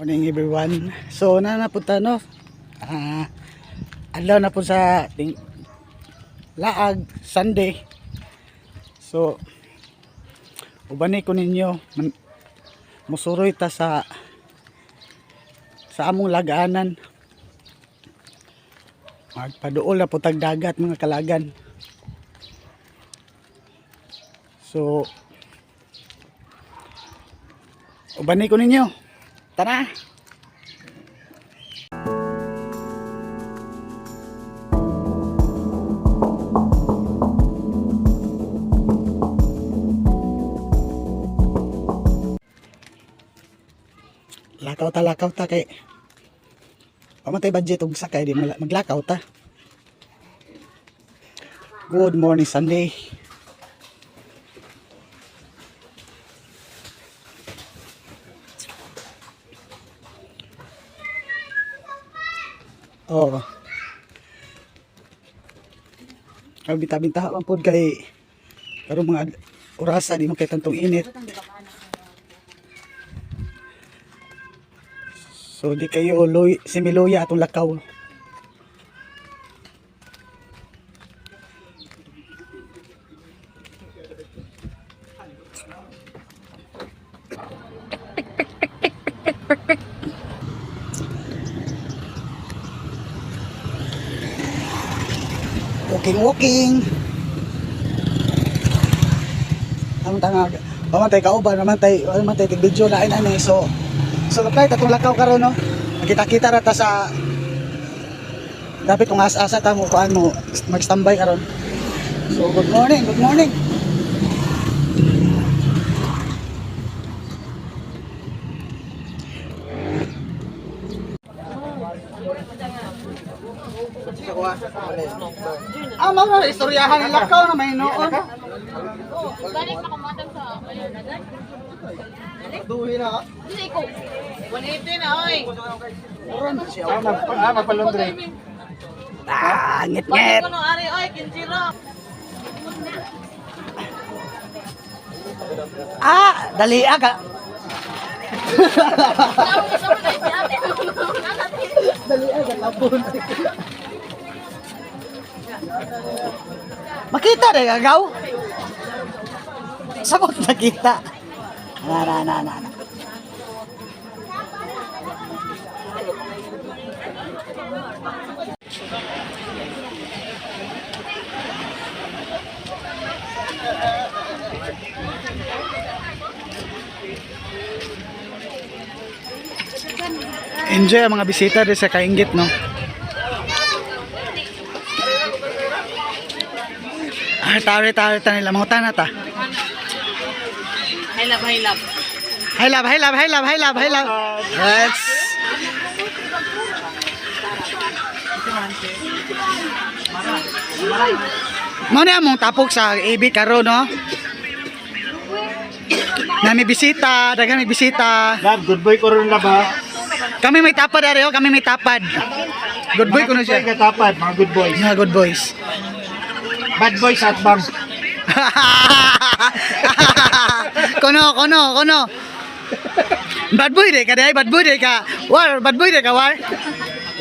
Morning everyone. So napunta no. Adlaw na po sa laag Sunday. So ubani ko ninyo musuroy ta sa among lagaanan. Magpaduol na po tag dagat mga kalagan. So ubani ko ninyo. Tara! Lakaw ta kay pamatay budget og sakay di maglakaw ta. Good morning Sunday. Oh. Kabita-binta man pod kay karong mga orasa di man kay tantong init. So di kayo similuya atong lakaw. Walking. Pamantay kauban, pamantay tig-video na inani. So apply tatong lakaw karon no. Kita-kita ra ta sa dapat tong asa-asa ta mo kuan mo mag-standby karon. So good morning. Mga istoryahan ng lakaw na may noon. Balik na kumatang sa Bayanagan. Duhi na. Hindi ko. 180 na, oy. Magpalundre. Ngit. Bakit ko nung ari, oy, kinjiro. Dali aga. Dali aga labon. Makita rin agaw. Sabot nakita. Na. Enjoy ang mga bisita din sa Kainggit, no? Tari ta nila mga tanat ah. Hi love. Let's. Muna among tapok sa AB karon no. Nami bisita, daghang may bisita. Lab, good boy ko rin na ba? Kami may tapad ari, kami may tapad. Good boy ko na siya. Mga tapad, mga good boys. Mga good boys. Bad boys at bang. Kono. Bad boy deh ka. War, bad boy deh ka, war.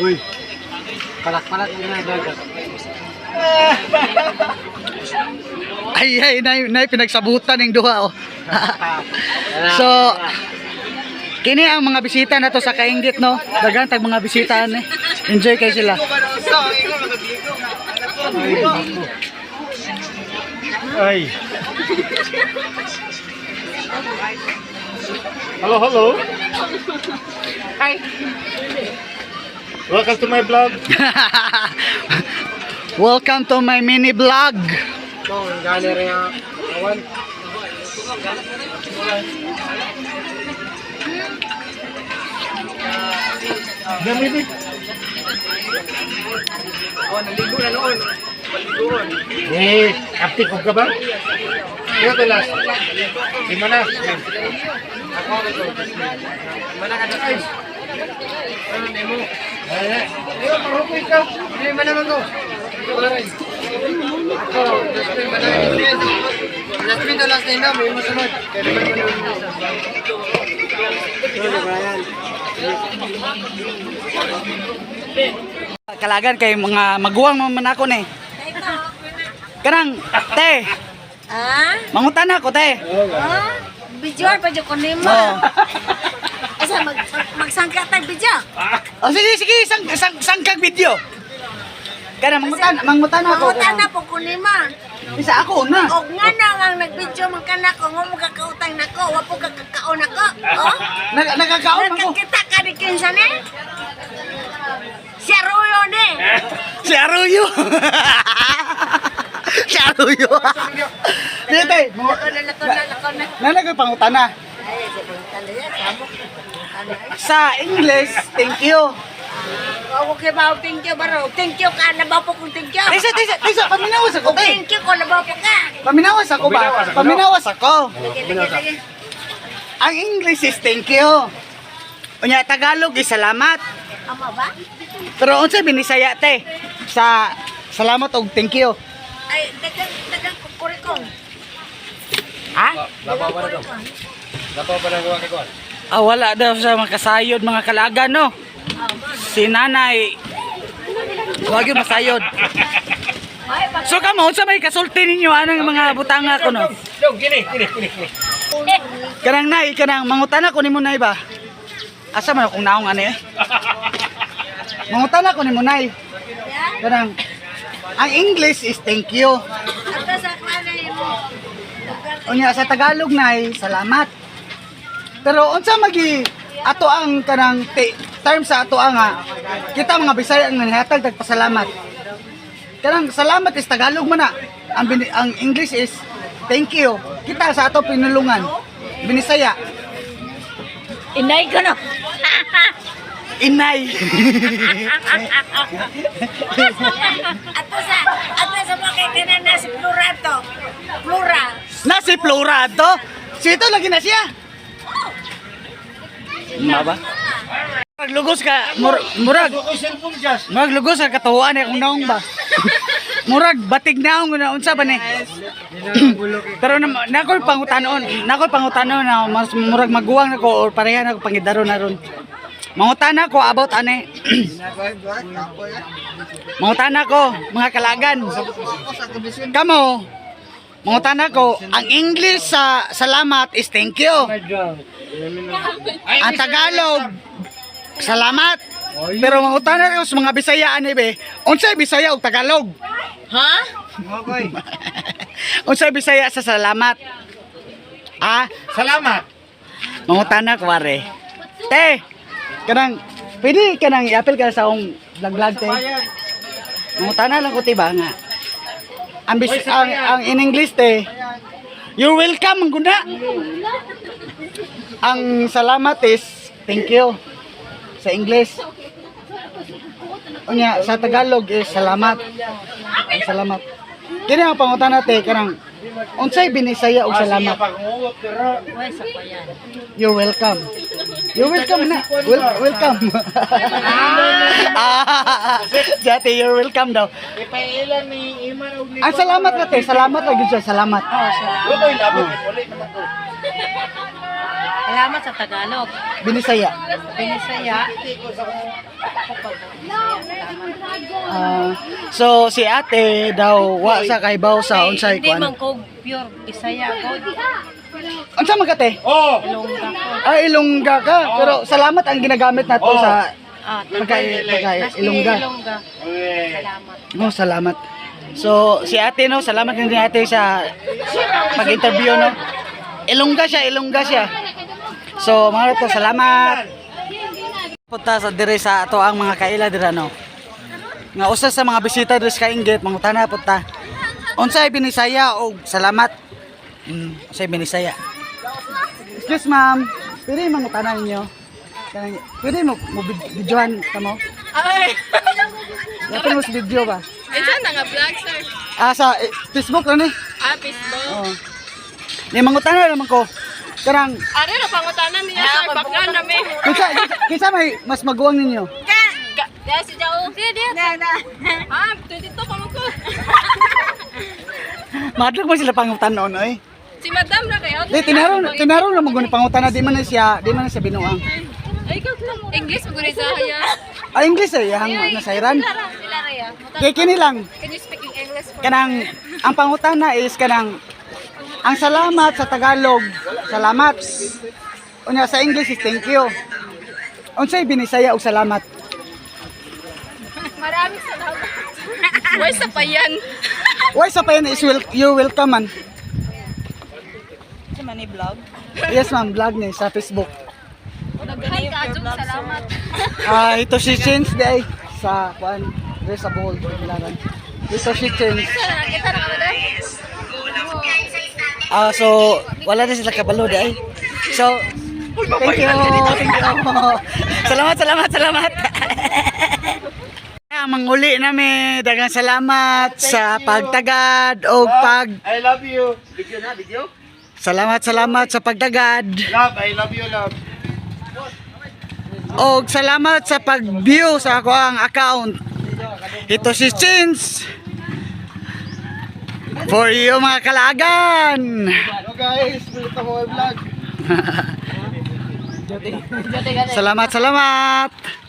Uy. Palak-palak na dagat. Ay, nay pinagsabutan ng duha oh. So, kini ang mga bisita na to sa Kainggit no. Dagan tag mga bisita ni. Enjoy kay sila. Ay. Hello. Hi. Welcome to my vlog. Welcome to my mini vlog. Gani rin ang awan. Gamit. Naligo na noon. Active ka ba? Ito to last. Di mana? Ako ito. Mana ka guys? Ano nemo? Iyo marupoy ka. Di man naman ko. Ito rin. Ako, last time na may masunod. Kaya naman mo na. Kalagan kay mga maguwang man ako ni. Kanang te, Ah? mangutan ako te. Ah? Bijuan pa dyan ko ni mo. Oh. Asa magsangka tag bidyo? Oh, sige, sangkag video. Kanang mangutan ako. Mangutan na po ko ni mo. Isa ako na. Og nga na ang nagbidyo man ka nako, nga mo kakautang nako, wa po kakakaon nako. Oh? Nagkakaon man ko. Nakakita ka di kinsa ni? Si Arroyo ni. Si Arroyo. Si Arroyo. Dito, Lako na. nanagay pangutana. Ay, sa pangutana yan, sabok. Sa English, thank you. Ako kay ba thank you baro. Thank you ka na ba po kung thank you? Tisa, paminawas ako, te. Thank you ko na ba po ka? Paminawas ako ba? Paminawas ako. Lagi. Ang English is thank you. Unya, Tagalog is salamat. Ama ba? Pero unsa binisaya, te? Sa salamat og thank you. Ay, dagang kukurikong. Ha? Labaw pa na to. Labaw pa na gawa kay Kuan. Wala daw sa mga kasayod, mga kalaga, no? Si nanay, huwag yung masayod. So kamo, sa may kasulti ninyo, anong mga butanga ko, no? Dong, gini. Kanang nay, kanang mangutana ko ni mo nay ba? Asa man akong naong ano eh? Mangutana ko ni mo nay. Kanang, ang English is thank you. Ato sa kanay mo. Unya sa Tagalog nay, salamat. Pero unsa magi ato ang kanang term sa ato nga kita mga Bisaya ang nihatag tagpasalamat. Kanang salamat is Tagalog man na. Ang English is thank you. Kita sa ato pinulungan. Binisaya. Inay ko no. Inay. Ato sa mga kainan na si Plurato. Plura. Na si Florado. Sito lagi na siya. Ba? Maglugos ka, murag. Maglugos ka katuwaan akong naong ba. Murag batig naong na unsa ba ni? Pero nakoy pangutanon na mas murag maguwang nako or pareha nako pangidaro na ron. Mangutana ko about ane. Mangutana ko mga kalagan. Kamo, mangutana ko ang English sa salamat is thank you. Ang Tagalog, salamat. Pero mangutana ko sa mga Bisaya ani be, unsay Bisaya ug Tagalog? Ha? Unsay Bisaya sa salamat? Ah, Salamat. mangutana ko are. Te, kanang pwede kanang i-appeal ka sa akong vlog te. Mangutana lang ko te ba nga. Ang in English te, you're welcome ang guna. Ang salamat is thank you sa English. Unya sa Tagalog is salamat. Ang salamat. Kini ang pangutana te kanang unsay binisaya og salamat? You're welcome. You're welcome na. Welcome. Jati, you're welcome daw. Ipailan ni Iman og ni. Ang salamat na te, salamat lagi siya, salamat. Lutoy labot ulit naman ko. Salamat sa Tagalog. Binisaya. Binisaya. So si ate daw wa sa kaibaw sa unsay Hindi man kuan. ko pure Bisaya ko. Unsa man ka te? Oh. Ilongga ko. Ilongga ka. Pero salamat ang ginagamit nato sa Nasi Ilongga. Ilongga. Salamat. No, salamat. So si ate no, salamat din ate sa pag-interview no. Ilongga siya. So mga to, salamat. Punta sa dire sa ato ang mga kaila dira no. Nga usa sa mga bisita diri sa Kainggit, mangutana punta. Unsay binisaya og salamat? Unsay binisaya? Excuse ma'am, pwede mangutana ninyo? Pwede mo videohan kamo? Ay! Pwede mo sa video ba? Isa na nga vlog, sir. Sa Facebook ano? Facebook. Oo. Ni mangutana naman ko. Karang Ano na pangutanan niya, sir? Baklan namin. kinsa may mas maguwang ninyo? Kaya si Jao. Na. Ah, 22 pa mo ko. Madlog mo sila pangutanon oy. Si Madam na kayo. Di tinaro na mo guni pangutana di man na siya binuang. Ay, English mo guri sa haya. English eh, yang nasairan. Sila Raya. Kaya kini lang, Can you speak in English for kanang, ang pangutana is kanang, ang salamat sa Tagalog, salamat. Unya sa English is thank you. Unsay binisaya og salamat? Maraming salamat. Why sa payan? Why sa payan is you welcome man. Sa mani vlog. Yes ma'am, vlog ni sa Facebook. Hi, Kajong, salamat. Ito si Chins day sa kuan, sa Bohol, Bilaran. Ito si Chins. Kita na kami dahil. So wala na sila kabalo day. So thank you. Salamat. Manguli nami, daghang salamat sa pagtagad o pag I love you. Video na, video? salamat sa pagtagad. Love, I love you, love. Og salamat sa pag-view sa ako ang account. Ito si Chins. For you mga kalagan. Hello guys, welcome to my vlog. Salamat.